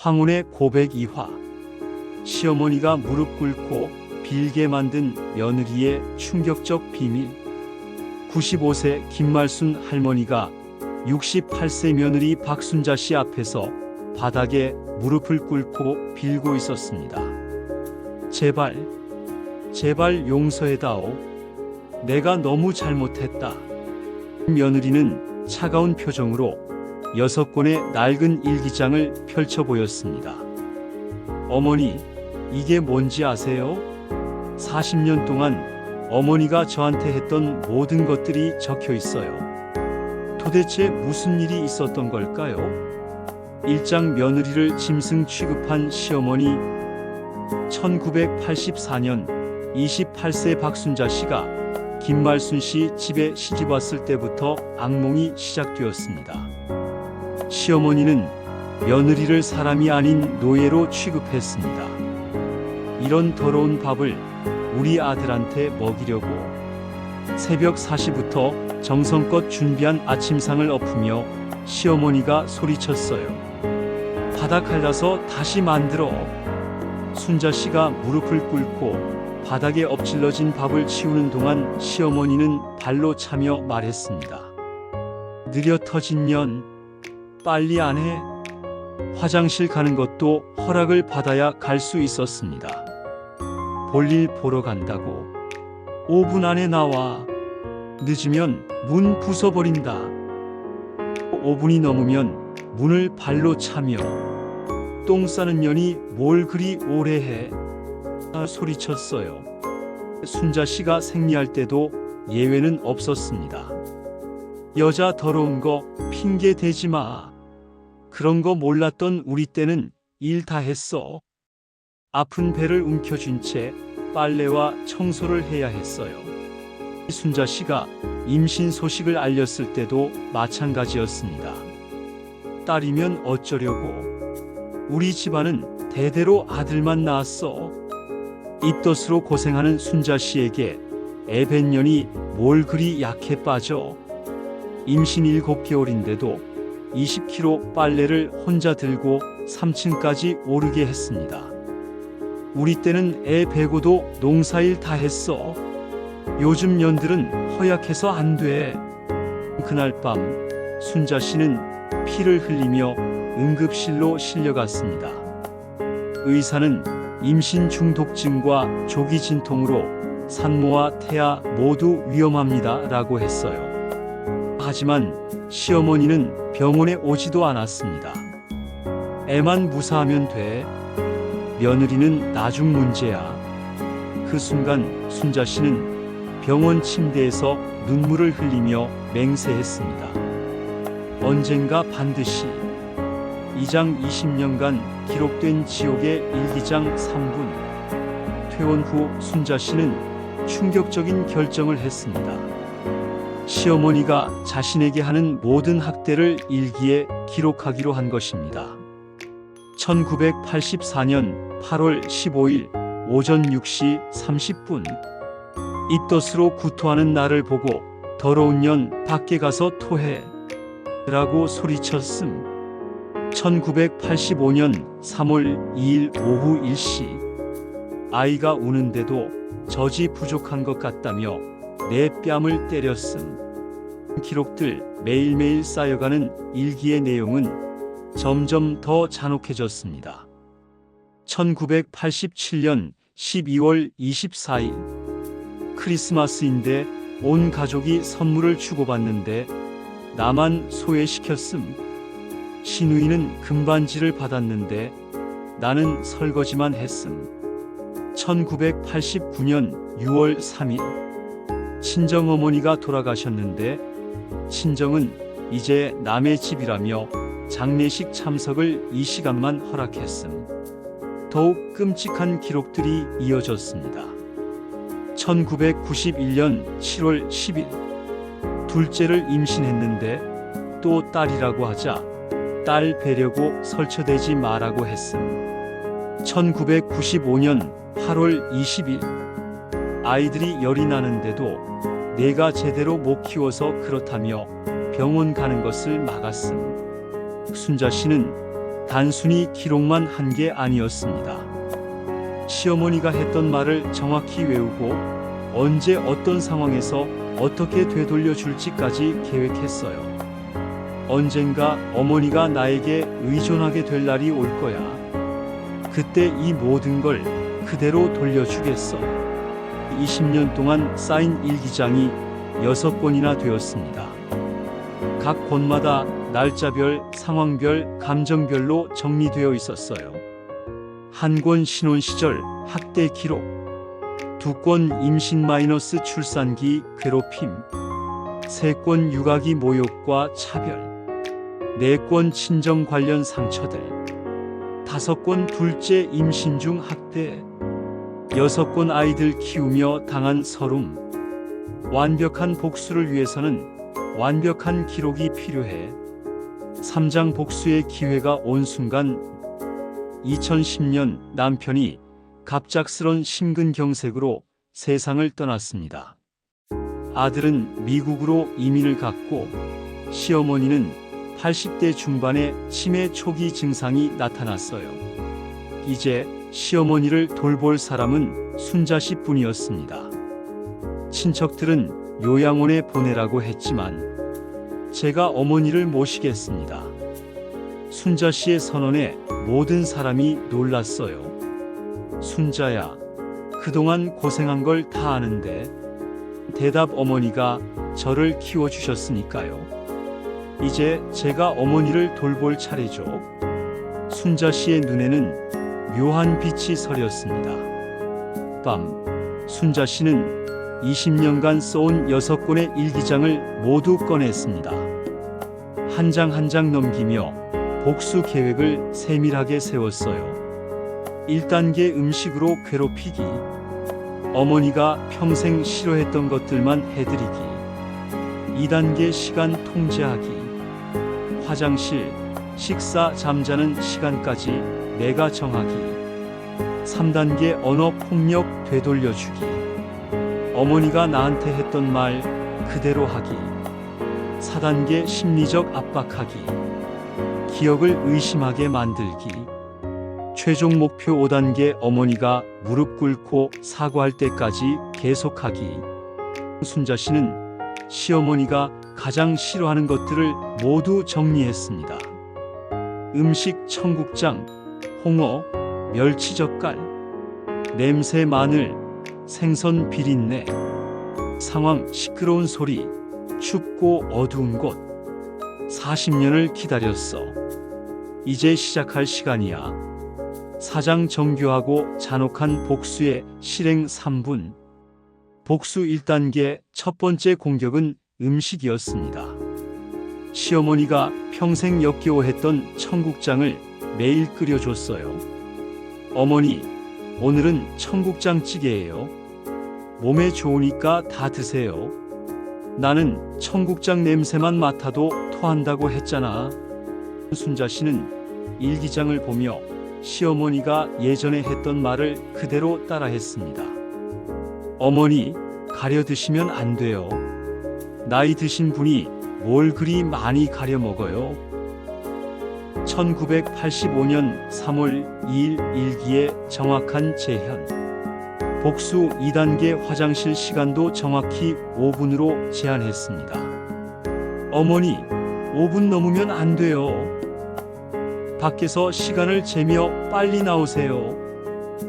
황혼의 고백 2화. 시어머니가 무릎 꿇고 빌게 만든 며느리의 충격적 비밀. 95세 김말순 할머니가 68세 며느리 박순자 씨 앞에서 바닥에 무릎을 꿇고 빌고 있었습니다. 제발, 제발 용서해다오. 내가 너무 잘못했다. 며느리는 차가운 표정으로 6권의 낡은 일기장을 펼쳐 보였습니다. 어머니, 이게 뭔지 아세요? 40년 동안 어머니가 저한테 했던 모든 것들이 적혀 있어요. 도대체 무슨 일이 있었던 걸까요? 일장 며느리를 짐승 취급한 시어머니. 1984년 28세 박순자 씨가 김말순 씨 집에 시집 왔을 때부터 악몽이 시작되었습니다. 시어머니는 며느리를 사람이 아닌 노예로 취급했습니다. 이런 더러운 밥을 우리 아들한테 먹이려고. 새벽 4시부터 정성껏 준비한 아침상을 엎으며 시어머니가 소리쳤어요. 바닥 갈라서 다시 만들어. 순자 씨가 무릎을 꿇고 바닥에 엎질러진 밥을 치우는 동안 시어머니는 발로 차며 말했습니다. 느려 터진 년, 빨리 안 해. 화장실 가는 것도 허락을 받아야 갈 수 있었습니다. 볼일 보러 간다고. 5분 안에 나와. 늦으면 문 부숴버린다. 5분이 넘으면 문을 발로 차며. 똥 싸는 년이 뭘 그리 오래 해. 소리쳤어요. 순자 씨가 생리할 때도 예외는 없었습니다. 여자 더러운 거 핑계 대지 마. 그런 거 몰랐던 우리 때는 일 다 했어. 아픈 배를 움켜쥔 채 빨래와 청소를 해야 했어요. 순자 씨가 임신 소식을 알렸을 때도 마찬가지였습니다. 딸이면 어쩌려고. 우리 집안은 대대로 아들만 낳았어. 입덧으로 고생하는 순자 씨에게 애뱃년이 뭘 그리 약해 빠져. 임신 7개월인데도 20kg 빨래를 혼자 들고 3층까지 오르게 했습니다. 우리 때는 애 베고도 농사일 다 했어. 요즘 년들은 허약해서 안 돼. 그날 밤 순자 씨는 피를 흘리며 응급실로 실려갔습니다. 의사는 임신 중독증과 조기 진통으로 산모와 태아 모두 위험합니다 라고 했어요. 하지만 시어머니는 병원에 오지도 않았습니다. 애만 무사하면 돼. 며느리는 나중 문제야. 그 순간 순자 씨는 병원 침대에서 눈물을 흘리며 맹세했습니다. 언젠가 반드시. 2장 20년간 기록된 지옥의 일기장 3분. 퇴원 후 순자 씨는 충격적인 결정을 했습니다. 시어머니가 자신에게 하는 모든 학대를 일기에 기록하기로 한 것입니다. 1984년 8월 15일 오전 6시 30분. 입덧으로 구토하는 나를 보고 더러운 년 밖에 가서 토해 라고 소리쳤음. 1985년 3월 2일 오후 1시. 아이가 우는데도 젖이 부족한 것 같다며 내 뺨을 때렸음. 기록들 매일매일 쌓여가는 일기의 내용은 점점 더 잔혹해졌습니다. 1987년 12월 24일. 크리스마스인데 온 가족이 선물을 주고받는데 나만 소외시켰음. 시누이는 금반지를 받았는데 나는 설거지만 했음. 1989년 6월 3일. 친정어머니가 돌아가셨는데 친정은 이제 남의 집이라며 장례식 참석을 이 시간만 허락했음. 더욱 끔찍한 기록들이 이어졌습니다. 1991년 7월 10일. 둘째를 임신했는데 또 딸이라고 하자 딸 베려고 설쳐대지 마라고 했음. 1995년 8월 20일. 아이들이 열이 나는데도 내가 제대로 못 키워서 그렇다며 병원 가는 것을 막았음. 순자 씨는 단순히 기록만 한 게 아니었습니다. 시어머니가 했던 말을 정확히 외우고 언제 어떤 상황에서 어떻게 되돌려 줄지까지 계획했어요. 언젠가 어머니가 나에게 의존하게 될 날이 올 거야. 그때 이 모든 걸 그대로 돌려주겠어. 20년 동안 쌓인 일기장이 6권이나 되었습니다. 각 권마다 날짜별, 상황별, 감정별로 정리되어 있었어요. 한 권 신혼 시절 학대 기록, 2권 임신 마이너스 출산기 괴롭힘, 3권 육아기 모욕과 차별, 4권 친정 관련 상처들, 5권 둘째 임신 중 학대, 6권 아이들 키우며 당한 서름. 완벽한 복수를 위해서는 완벽한 기록이 필요해. 3장 복수의 기회가 온 순간 2010년 남편이 갑작스런 심근경색으로 세상을 떠났습니다. 아들은 미국으로 이민을 갔고 시어머니는 80대 중반에 치매 초기 증상이 나타났어요. 이제 시어머니를 돌볼 사람은 순자씨 뿐이었습니다. 친척들은 요양원에 보내라고 했지만 제가 어머니를 모시겠습니다. 순자씨의 선언에 모든 사람이 놀랐어요. 순자야, 그동안 고생한 걸 다 아는데. 대답: 어머니가 저를 키워주셨으니까요. 이제 제가 어머니를 돌볼 차례죠. 순자씨의 눈에는 묘한 빛이 서렸습니다. 밤, 순자씨는 20년간 써온 6권의 일기장을 모두 꺼냈습니다. 한 장 한 장 넘기며 복수 계획을 세밀하게 세웠어요. 1단계 음식으로 괴롭히기. 어머니가 평생 싫어했던 것들만 해드리기. 2단계 시간 통제하기. 화장실, 식사, 잠자는 시간까지 내가 정하기. 3단계 언어 폭력 되돌려주기. 어머니가 나한테 했던 말 그대로 하기. 4단계 심리적 압박하기. 기억을 의심하게 만들기. 최종 목표 5단계 어머니가 무릎 꿇고 사과할 때까지 계속하기. 순자씨는 시어머니가 가장 싫어하는 것들을 모두 정리했습니다. 음식 청국장, 홍어, 멸치젓갈, 냄새 마늘, 생선 비린내, 상황 시끄러운 소리, 춥고 어두운 곳. 40년을 기다렸어. 이제 시작할 시간이야. 사장 정교하고 잔혹한 복수의 실행 3분. 복수 1단계 첫 번째 공격은 음식이었습니다. 시어머니가 평생 역겨워했던 청국장을 매일 끓여줬어요. 어머니, 오늘은 청국장찌개예요. 몸에 좋으니까 다 드세요. 나는 청국장 냄새만 맡아도 토한다고 했잖아. 순자씨는 일기장을 보며 시어머니가 예전에 했던 말을 그대로 따라했습니다. 어머니, 가려 드시면 안 돼요. 나이 드신 분이 뭘 그리 많이 가려 먹어요. 1985년 3월 2일 일기의 정확한 재현. 복수 2단계 화장실 시간도 정확히 5분으로 제한했습니다. 어머니, 5분 넘으면 안 돼요. 밖에서 시간을 재며 빨리 나오세요.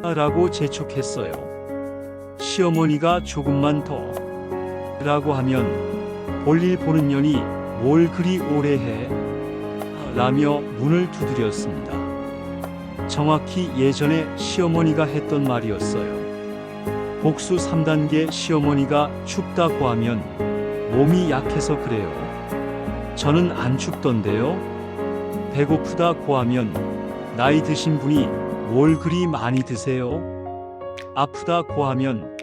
라고 재촉했어요. 시어머니가 조금만 더 라고 하면 볼일 보는 년이 뭘 그리 오래 해 라며 문을 두드렸습니다. 정확히 예전에 시어머니가 했던 말이었어요. 복수 3단계 시어머니가 춥다고 하면 몸이 약해서 그래요. 저는 안 춥던데요. 배고프다고 하면 나이 드신 분이 뭘 그리 많이 드세요. 아프다고 하면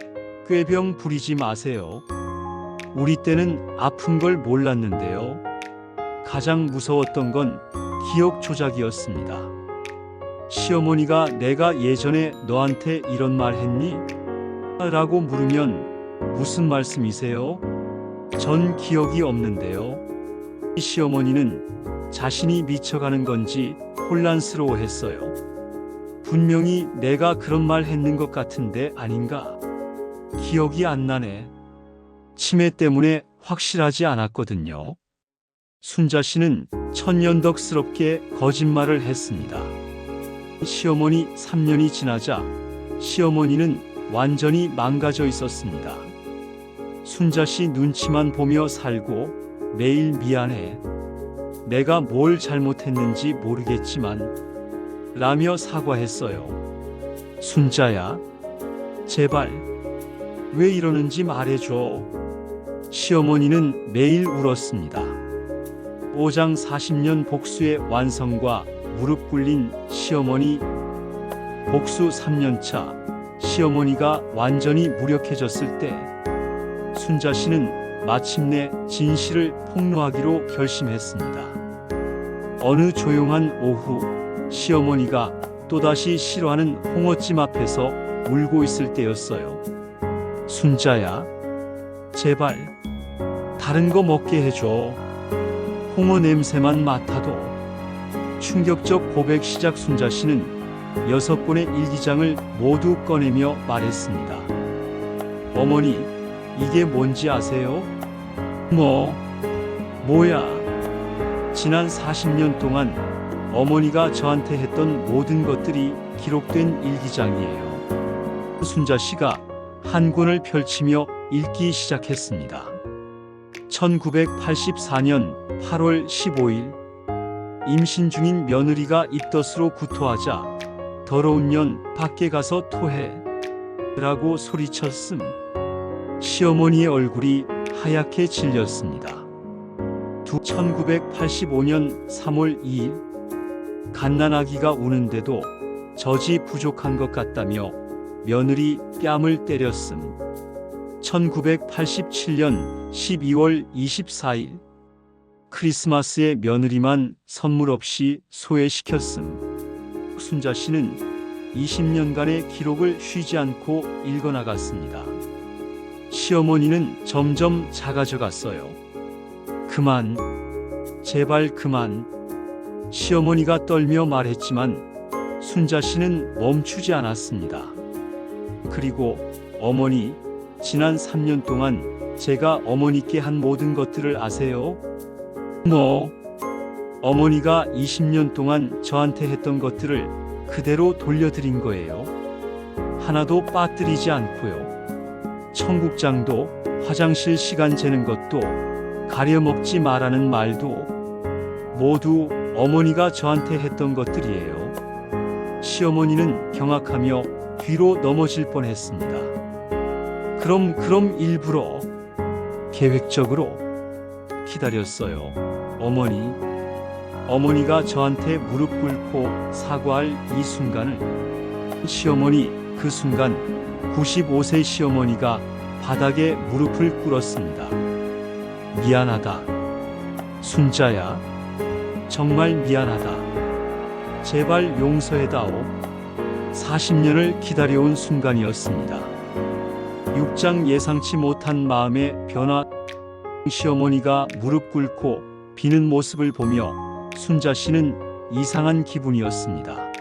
꾀병 부리지 마세요. 우리 때는 아픈 걸 몰랐는데요. 가장 무서웠던 건 기억 조작이었습니다. 시어머니가 내가 예전에 너한테 이런 말 했니? 라고 물으면 무슨 말씀이세요? 전 기억이 없는데요. 시어머니는 자신이 미쳐가는 건지 혼란스러워했어요. 분명히 내가 그런 말 했는 것 같은데 아닌가? 기억이 안 나네. 치매 때문에 확실하지 않았거든요. 순자 씨는 천연덕스럽게 거짓말을 했습니다. 시어머니 3년이 지나자 시어머니는 완전히 망가져 있었습니다. 순자 씨 눈치만 보며 살고 매일 미안해. 내가 뭘 잘못했는지 모르겠지만 라며 사과했어요. 순자야, 제발 왜 이러는지 말해줘. 시어머니는 매일 울었습니다. 5장 40년 복수의 완성과 무릎 꿇린 시어머니. 복수 3년차. 시어머니가 완전히 무력해졌을 때 순자 씨는 마침내 진실을 폭로하기로 결심했습니다. 어느 조용한 오후, 시어머니가 또다시 싫어하는 홍어찜 앞에서 울고 있을 때였어요. 순자야, 제발 다른 거 먹게 해줘. 홍어 냄새만 맡아도. 충격적 고백 시작. 순자 씨는 6권의 일기장을 모두 꺼내며 말했습니다. 어머니, 이게 뭔지 아세요? 뭐야? 지난 40년 동안 어머니가 저한테 했던 모든 것들이 기록된 일기장이에요. 순자 씨가 한 권을 펼치며 읽기 시작했습니다. 1984년 8월 15일 임신 중인 며느리가 입덧으로 구토하자 더러운 년 밖에 가서 토해 라고 소리쳤음. 시어머니의 얼굴이 하얗게 질렸습니다. 1985년 3월 2일 갓난아기가 우는데도 젖이 부족한 것 같다며 며느리 뺨을 때렸음. 1987년 12월 24일 크리스마스에 며느리만 선물 없이 소외시켰음. 순자 씨는 20년간의 기록을 쉬지 않고 읽어나갔습니다. 시어머니는 점점 작아져 갔어요. 그만, 제발 그만. 시어머니가 떨며 말했지만 순자 씨는 멈추지 않았습니다. 그리고 어머니, 지난 3년 동안 제가 어머니께 한 모든 것들을 아세요? 어머니가 20년 동안 저한테 했던 것들을 그대로 돌려드린 거예요. 하나도 빠뜨리지 않고요. 청국장도, 화장실 시간 재는 것도, 가려먹지 말라는 말도 모두 어머니가 저한테 했던 것들이에요. 시어머니는 경악하며 뒤로 넘어질 뻔했습니다. 그럼 일부러, 계획적으로 기다렸어요. 어머니가 저한테 무릎 꿇고 사과할 이 순간을. 시어머니, 그 순간 95세 시어머니가 바닥에 무릎을 꿇었습니다. 미안하다. 순자야, 정말 미안하다. 제발 용서해다오. 40년을 기다려온 순간이었습니다. 6장 예상치 못한 마음의 변화. 시어머니가 무릎 꿇고 비는 모습을 보며 순자 씨는 이상한 기분이었습니다.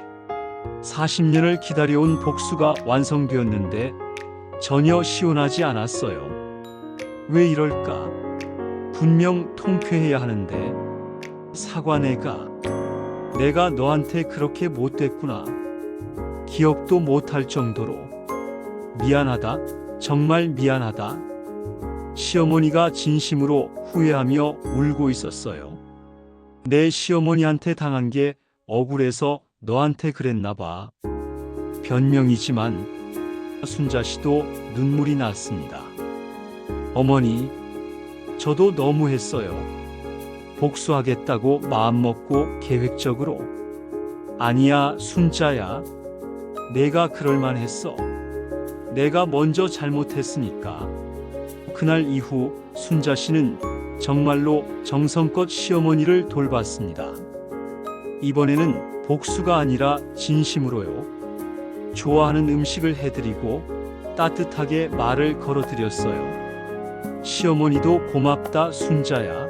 40년을 기다려온 복수가 완성되었는데 전혀 시원하지 않았어요. 왜 이럴까? 분명 통쾌해야 하는데. 사과. 내가 너한테 그렇게 못됐구나. 기억도 못할 정도로. 미안하다. 정말 미안하다. 시어머니가 진심으로 후회하며 울고 있었어요. 내 시어머니한테 당한 게 억울해서 너한테 그랬나 봐. 변명이지만 순자 씨도 눈물이 났습니다. 어머니, 저도 너무했어요. 복수하겠다고 마음먹고 계획적으로. 아니야, 순자야. 내가 그럴만 했어. 내가 먼저 잘못했으니까. 그날 이후 순자 씨는 정말로 정성껏 시어머니를 돌봤습니다. 이번에는 복수가 아니라 진심으로요. 좋아하는 음식을 해드리고 따뜻하게 말을 걸어드렸어요. 시어머니도 고맙다, 순자야.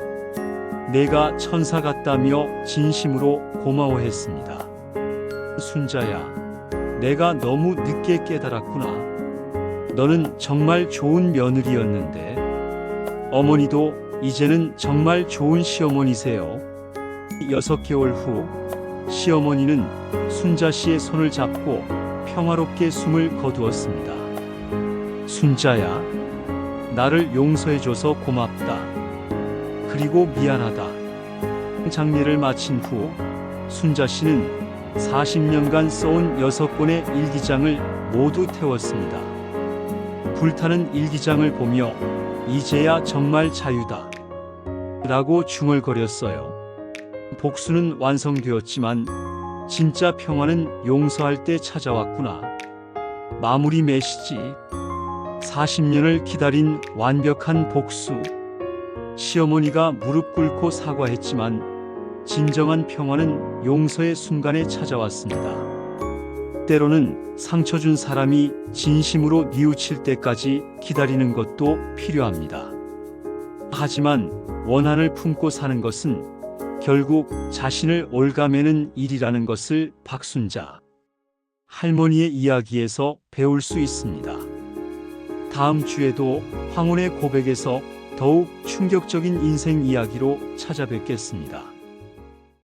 내가 천사 같다며 진심으로 고마워했습니다. 순자야, 내가 너무 늦게 깨달았구나. 너는 정말 좋은 며느리였는데 어머니도 이제는 정말 좋은 시어머니세요. 6개월 후 시어머니는 순자 씨의 손을 잡고 평화롭게 숨을 거두었습니다. 순자야, 나를 용서해줘서 고맙다. 그리고 미안하다. 장례를 마친 후 순자 씨는 40년간 써온 6권의 일기장을 모두 태웠습니다. 불타는 일기장을 보며 이제야 정말 자유다 라고 중얼거렸어요. 복수는 완성되었지만 진짜 평화는 용서할 때 찾아왔구나. 마무리 메시지. 40년을 기다린 완벽한 복수. 시어머니가 무릎 꿇고 사과했지만 진정한 평화는 용서의 순간에 찾아왔습니다. 때로는 상처 준 사람이 진심으로 뉘우칠 때까지 기다리는 것도 필요합니다. 하지만 원한을 품고 사는 것은 결국 자신을 올가매는 일이라는 것을 박순자 할머니의 이야기에서 배울 수 있습니다. 다음 주에도 황혼의 고백에서 더욱 충격적인 인생 이야기로 찾아뵙겠습니다.